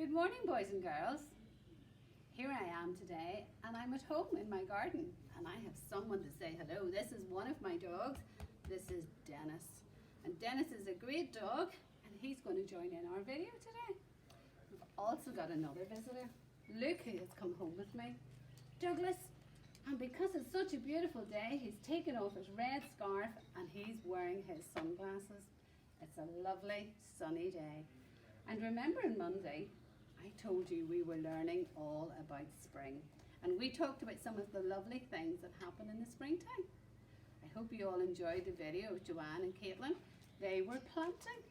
Good morning, boys and girls. Here I am today and I'm at home in my garden and I have someone to say hello. This is one of my dogs. This is Dennis. And Dennis is a great dog and he's going to join in our video today. We've also got another visitor, Luke, who has come home with me. Douglas. And because it's such a beautiful day, he's taken off his red scarf and he's wearing his sunglasses. It's a lovely sunny day. And remember on Monday, I told you we were learning all about spring. And we talked about some of the lovely things that happen in the springtime. I hope you all enjoyed the video of Joanne and Caitlin. They were planting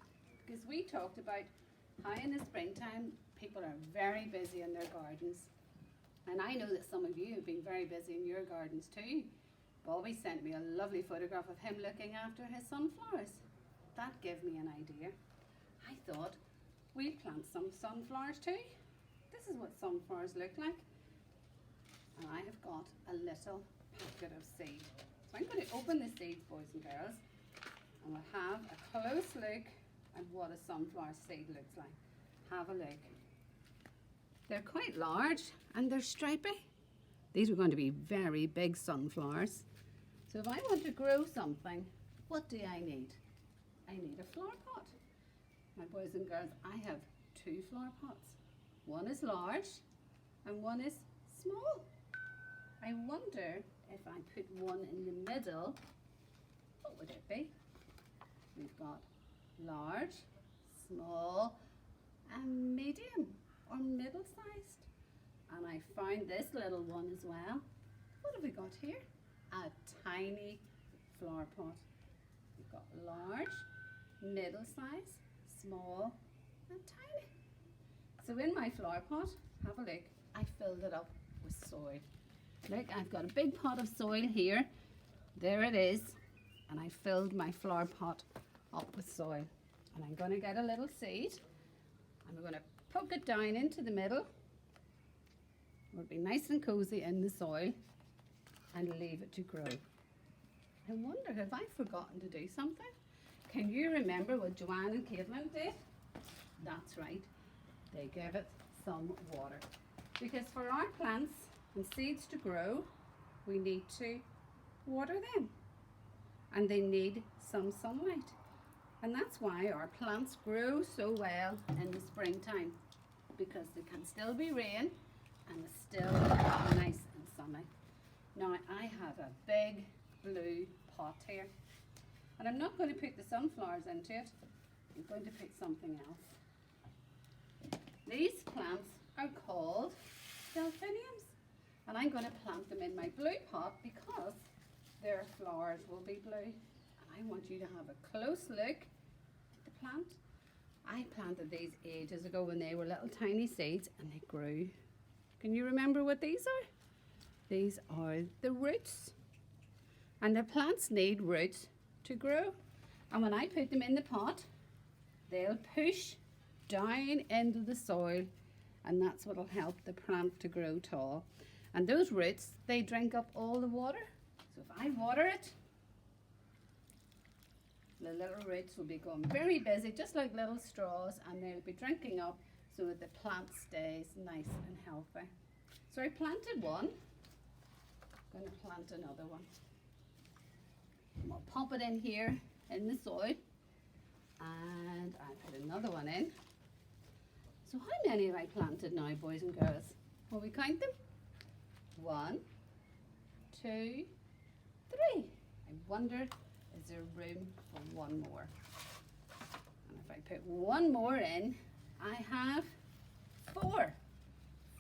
because we talked about how in the springtime people are very busy in their gardens. And I know that some of you have been very busy in your gardens too. Bobby sent me a lovely photograph of him looking after his sunflowers. That gave me an idea. I thought, we'll plant some sunflowers too. This is what sunflowers look like. And I have got a little packet of seed. So I'm going to open the seeds, boys and girls, and we'll have a close look at what a sunflower seed looks like. Have a look. They're quite large and they're stripy. These are going to be very big sunflowers. So if I want to grow something, what do I need? I need a flower pot. My boys and girls, I have two flower pots. One is large and one is small. I wonder if I put one in the middle, what would it be? We've got large, small and medium or middle sized. And I found this little one as well. What have we got here? A tiny flower pot. We've got large, middle size, small and tiny. So in my flower pot, have a look, I filled it up with soil. Look, I've got a big pot of soil here. There it is. And I filled my flower pot up with soil. And I'm going to get a little seed and we're going to poke it down into the middle. It'll be nice and cozy in the soil and leave it to grow. I wonder, have I forgotten to do something? Can you remember what Joanne and Caitlin did? That's right, they gave it some water. Because for our plants and seeds to grow, we need to water them. And they need some sunlight. And that's why our plants grow so well in the springtime. Because there can still be rain and it's still nice and sunny. Now I have a big blue pot here. And I'm not going to put the sunflowers into it. I'm going to put something else. These plants are called delphiniums. And I'm going to plant them in my blue pot because their flowers will be blue. And I want you to have a close look at the plant. I planted these ages ago when they were little tiny seeds and they grew. Can you remember what these are? These are the roots. And the plants need roots to grow. And when I put them in the pot, they'll push down into the soil and that's what will help the plant to grow tall. And those roots, they drink up all the water. So if I water it, the little roots will be going very busy, just like little straws, and they'll be drinking up so that the plant stays nice and healthy. So I planted one. I'm going to plant another one. And we'll pop it in here in the soil. And I put another one in. So how many have I planted now, boys and girls? Will we count them? 1, 2, 3. I wonder, is there room for one more? And if I put one more in, I have 4.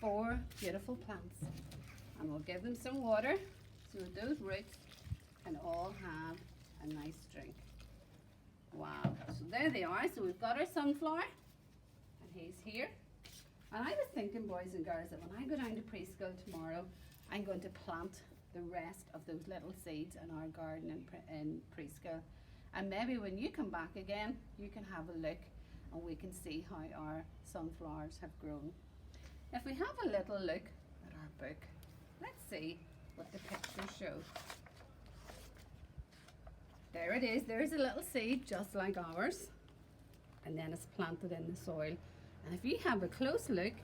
4 beautiful plants. And we'll give them some water so that those roots can all have a nice drink. Wow, so there they are. So we've got our sunflower and he's here. And I was thinking, boys and girls, that when I go down to preschool tomorrow, I'm going to plant the rest of those little seeds in our garden in preschool. And maybe when you come back again, you can have a look and we can see how our sunflowers have grown. If we have a little look at our book, let's see what the pictures show. There it is, there's a little seed just like ours. And then it's planted in the soil. And if you have a close look,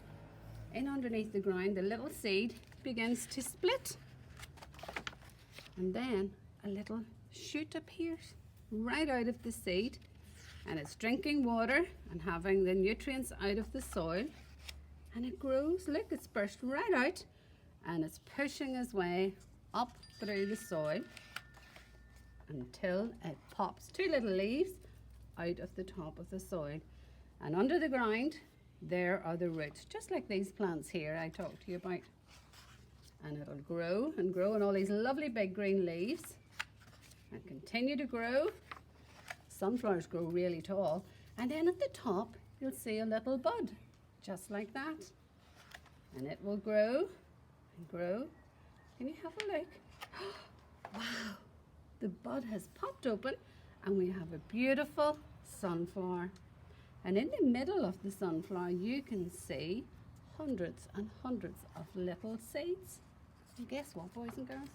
in underneath the ground, the little seed begins to split. And then a little shoot appears right out of the seed, and it's drinking water and having the nutrients out of the soil, and it grows. Look, it's burst right out, and it's pushing its way up through the soil until it pops 2 little leaves out of the top of the soil. And under the ground, there are the roots, just like these plants here I talked to you about. And it'll grow and grow, and all these lovely big green leaves, and continue to grow. Sunflowers grow really tall, and then at the top you'll see a little bud, just like that. And it will grow and grow. Can you have a look? Wow, the bud has popped open, and we have a beautiful sunflower. And in the middle of the sunflower you can see hundreds and hundreds of little seeds. And guess what, boys and girls?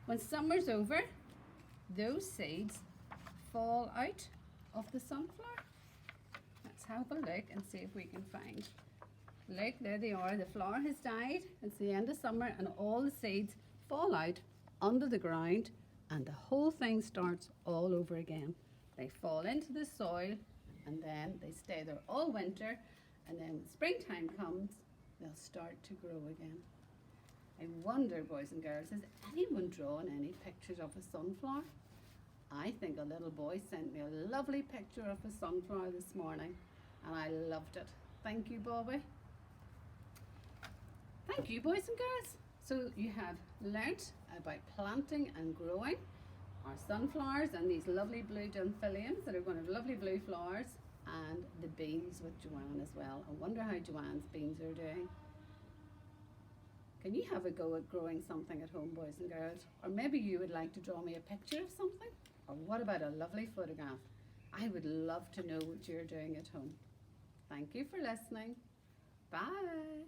When summer's over, those seeds fall out of the sunflower. Let's have a look and see if we can find. Look, there they are. The flower has died. It's the end of summer, and all the seeds fall out under the ground, and the whole thing starts all over again. They fall into the soil, and then they stay there all winter, and then when springtime comes, they'll start to grow again. I wonder, boys and girls, has anyone drawn any pictures of a sunflower? I think a little boy sent me a lovely picture of a sunflower this morning, and I loved it. Thank you, Bobby. Thank you, boys and girls. So you have learnt about planting and growing our sunflowers and these lovely blue Dunphiliums that are going to have lovely blue flowers, and the beans with Joanne as well. I wonder how Joanne's beans are doing. Can you have a go at growing something at home, boys and girls? Or maybe you would like to draw me a picture of something? Or what about a lovely photograph? I would love to know what you're doing at home. Thank you for listening. Bye.